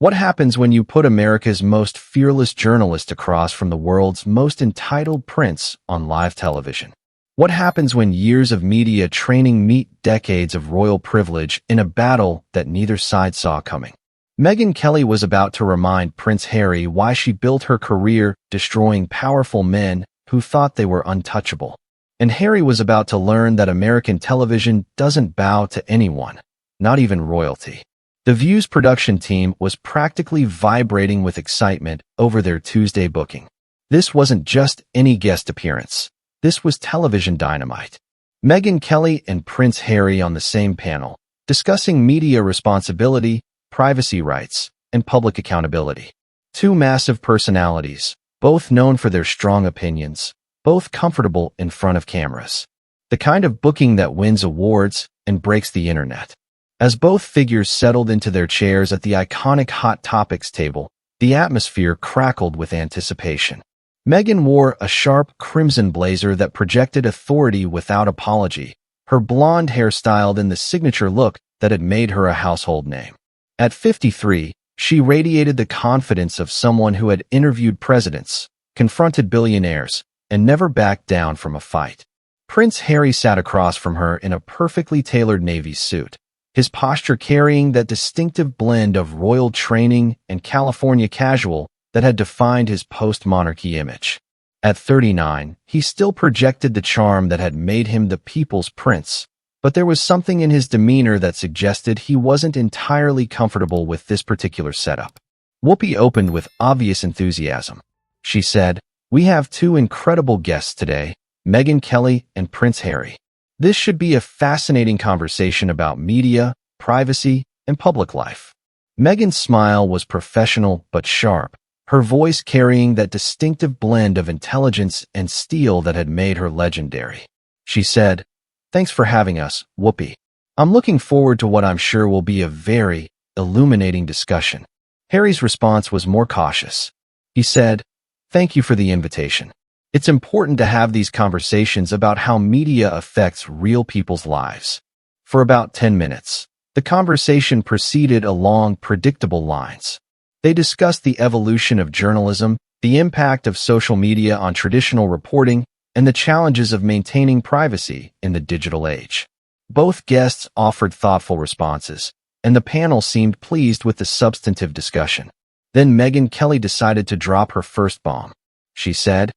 What happens when you put America's most fearless journalist across from the world's most entitled prince on live television? What happens when years of media training meet decades of royal privilege in a battle that neither side saw coming? Megyn Kelly was about to remind Prince Harry why she built her career destroying powerful men who thought they were untouchable. And Harry was about to learn that American television doesn't bow to anyone, not even royalty. The View's production team was practically vibrating with excitement over their Tuesday booking. This wasn't just any guest appearance. This was television dynamite. Megyn Kelly and Prince Harry on the same panel, discussing media responsibility, privacy rights, and public accountability. Two massive personalities, both known for their strong opinions, both comfortable in front of cameras. The kind of booking that wins awards and breaks the internet. As both figures settled into their chairs at the iconic Hot Topics table, the atmosphere crackled with anticipation. Megyn wore a sharp crimson blazer that projected authority without apology, her blonde hair styled in the signature look that had made her a household name. At 53, she radiated the confidence of someone who had interviewed presidents, confronted billionaires, and never backed down from a fight. Prince Harry sat across from her in a perfectly tailored navy suit, his posture carrying that distinctive blend of royal training and California casual that had defined his post-monarchy image. At 39, he still projected the charm that had made him the people's prince, but there was something in his demeanor that suggested he wasn't entirely comfortable with this particular setup. Whoopi opened with obvious enthusiasm. She said, "We have two incredible guests today, Megyn Kelly and Prince Harry. This should be a fascinating conversation about media, privacy, and public life." Megyn's smile was professional but sharp, her voice carrying that distinctive blend of intelligence and steel that had made her legendary. She said, "Thanks for having us, Whoopi. I'm looking forward to what I'm sure will be a very illuminating discussion." Harry's response was more cautious. He said, "Thank you for the invitation. It's important to have these conversations about how media affects real people's lives." For about 10 minutes, the conversation proceeded along predictable lines. They discussed the evolution of journalism, the impact of social media on traditional reporting, and the challenges of maintaining privacy in the digital age. Both guests offered thoughtful responses, and the panel seemed pleased with the substantive discussion. Then Megyn Kelly decided to drop her first bomb. She said,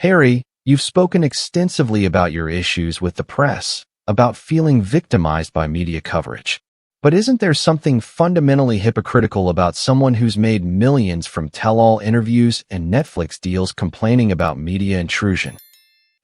"Harry, you've spoken extensively about your issues with the press, about feeling victimized by media coverage. But isn't there something fundamentally hypocritical about someone who's made millions from tell-all interviews and Netflix deals complaining about media intrusion?"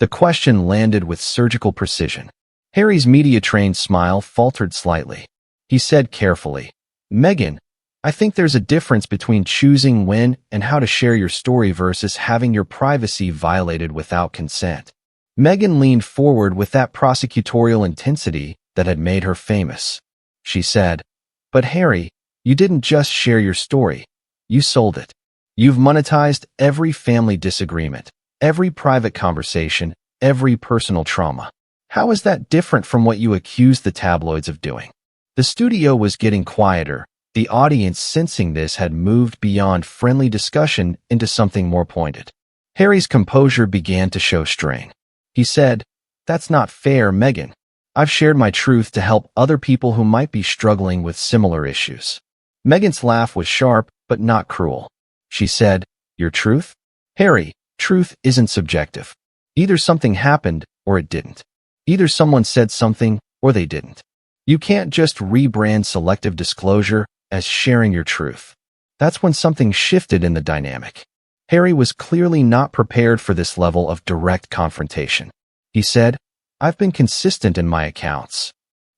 The question landed with surgical precision. Harry's media-trained smile faltered slightly. He said carefully, "Megyn, I think there's a difference between choosing when and how to share your story versus having your privacy violated without consent." Megyn leaned forward with that prosecutorial intensity that had made her famous. She said, "But Harry, you didn't just share your story. You sold it. You've monetized every family disagreement, every private conversation, every personal trauma. How is that different from what you accused the tabloids of doing?" The studio was getting quieter. The audience, sensing this, had moved beyond friendly discussion into something more pointed. Harry's composure began to show strain. He said, "That's not fair, Megyn. I've shared my truth to help other people who might be struggling with similar issues." Megyn's laugh was sharp, but not cruel. She said, "Your truth? Harry, truth isn't subjective. Either something happened or it didn't. Either someone said something or they didn't. You can't just rebrand selective disclosure as sharing your truth. That's when something shifted in the dynamic." Harry was clearly not prepared for this level of direct confrontation. He said, "I've been consistent in my accounts."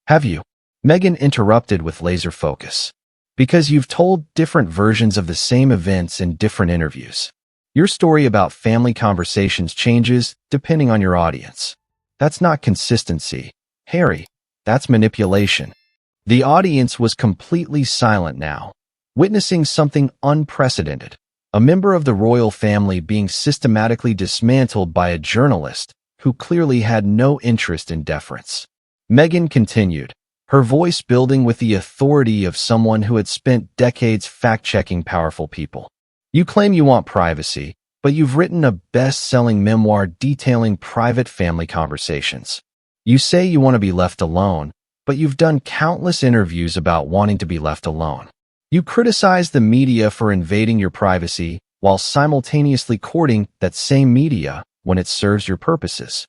"Have you?" Megyn interrupted with laser focus. "Because you've told different versions of the same events in different interviews. Your story about family conversations changes depending on your audience. That's not consistency, Harry. That's manipulation." The audience was completely silent now, witnessing something unprecedented. A member of the royal family being systematically dismantled by a journalist who clearly had no interest in deference. Megyn continued, her voice building with the authority of someone who had spent decades fact-checking powerful people. You claim you want privacy, but you've written a best-selling memoir detailing private family conversations. You say you want to be left alone, but you've done countless interviews about wanting to be left alone. You criticize the media for invading your privacy while simultaneously courting that same media when it serves your purposes.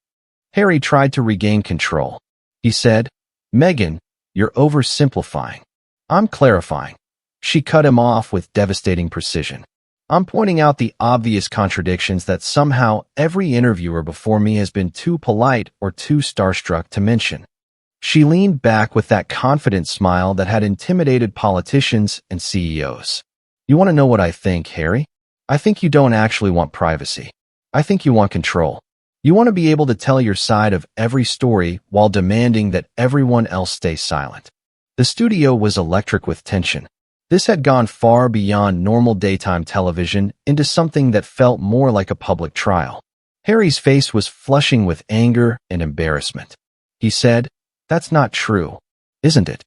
Harry tried to regain control. He said, "Megyn, you're oversimplifying. I'm clarifying." She cut him off with devastating precision. "I'm pointing out the obvious contradictions that somehow every interviewer before me has been too polite or too starstruck to mention." She leaned back with that confident smile that had intimidated politicians and CEOs. "You want to know what I think, Harry? I think you don't actually want privacy. I think you want control. You want to be able to tell your side of every story while demanding that everyone else stay silent." The studio was electric with tension. This had gone far beyond normal daytime television into something that felt more like a public trial. Harry's face was flushing with anger and embarrassment. He said, "That's not true, isn't it?"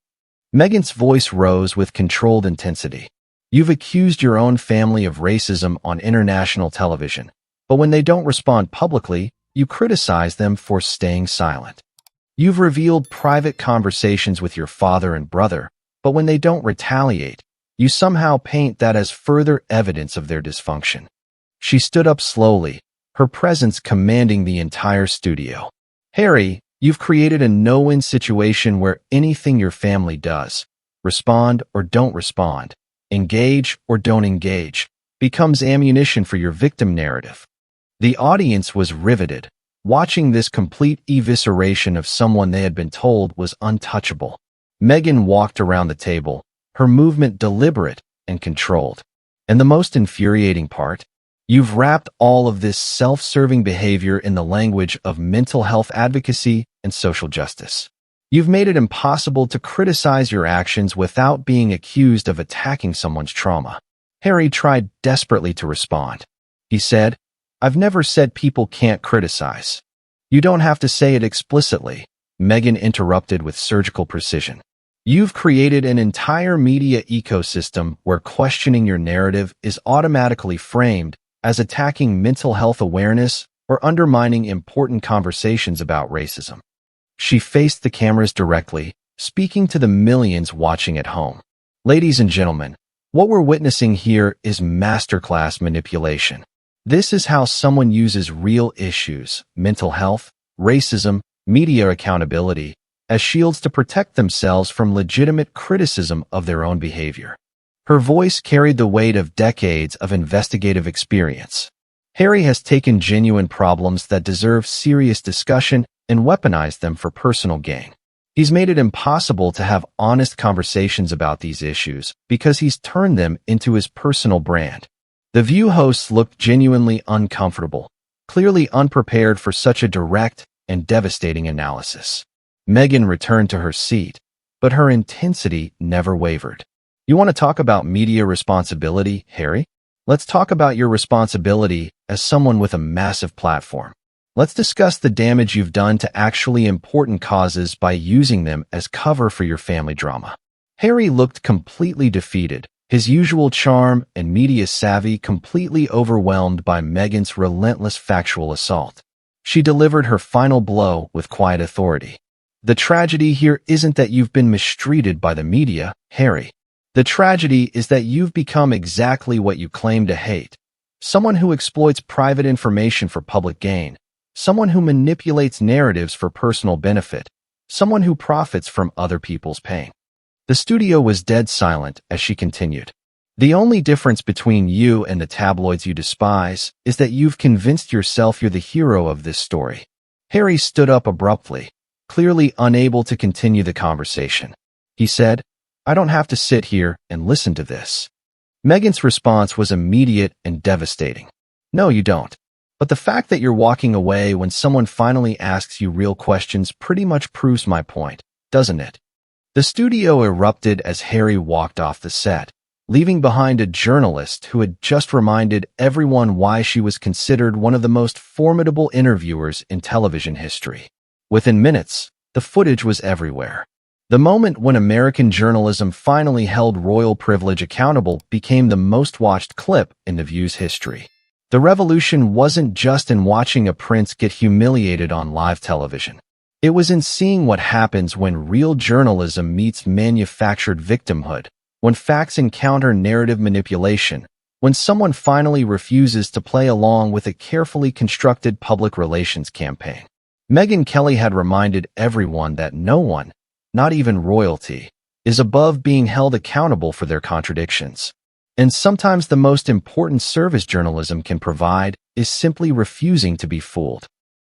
Megyn's voice rose with controlled intensity. "You've accused your own family of racism on international television, but when they don't respond publicly, you criticize them for staying silent. You've revealed private conversations with your father and brother, but when they don't retaliate, you somehow paint that as further evidence of their dysfunction." She stood up slowly, her presence commanding the entire studio. "Harry, you've created a no-win situation where anything your family does, respond or don't respond, engage or don't engage, becomes ammunition for your victim narrative." The audience was riveted. Watching this complete evisceration of someone they had been told was untouchable. Megyn walked around the table, her movement deliberate and controlled. "And the most infuriating part? You've wrapped all of this self-serving behavior in the language of mental health advocacy and social justice. You've made it impossible to criticize your actions without being accused of attacking someone's trauma." Harry tried desperately to respond. He said, "I've never said people can't criticize." "You don't have to say it explicitly," Megyn interrupted with surgical precision. "You've created an entire media ecosystem where questioning your narrative is automatically framed as attacking mental health awareness or undermining important conversations about racism." She faced the cameras directly, speaking to the millions watching at home. "Ladies and gentlemen, what we're witnessing here is masterclass manipulation. This is how someone uses real issues, mental health, racism, media accountability, as shields to protect themselves from legitimate criticism of their own behavior." Her voice carried the weight of decades of investigative experience. Harry has taken genuine problems that deserve serious discussion and weaponized them for personal gain. He's made it impossible to have honest conversations about these issues because he's turned them into his personal brand. The View hosts looked genuinely uncomfortable, clearly unprepared for such a direct and devastating analysis. Megyn returned to her seat, but her intensity never wavered. "You want to talk about media responsibility, Harry? Let's talk about your responsibility as someone with a massive platform. Let's discuss the damage you've done to actually important causes by using them as cover for your family drama." Harry looked completely defeated, his usual charm and media savvy completely overwhelmed by Megyn's relentless factual assault. She delivered her final blow with quiet authority. "The tragedy here isn't that you've been mistreated by the media, Harry. The tragedy is that you've become exactly what you claim to hate. Someone who exploits private information for public gain. Someone who manipulates narratives for personal benefit. Someone who profits from other people's pain." The studio was dead silent as she continued. "The only difference between you and the tabloids you despise is that you've convinced yourself you're the hero of this story." Harry stood up abruptly, clearly unable to continue the conversation. He said, "I don't have to sit here and listen to this." Megyn's response was immediate and devastating. "No, you don't. But the fact that you're walking away when someone finally asks you real questions pretty much proves my point, doesn't it?" The studio erupted as Harry walked off the set, leaving behind a journalist who had just reminded everyone why she was considered one of the most formidable interviewers in television history. Within minutes, the footage was everywhere. The moment when American journalism finally held royal privilege accountable became the most watched clip in the View's history. The revolution wasn't just in watching a prince get humiliated on live television. It was in seeing what happens when real journalism meets manufactured victimhood, when facts encounter narrative manipulation, when someone finally refuses to play along with a carefully constructed public relations campaign. Megyn Kelly had reminded everyone that no one, not even royalty, is above being held accountable for their contradictions. And sometimes the most important service journalism can provide is simply refusing to be fooled.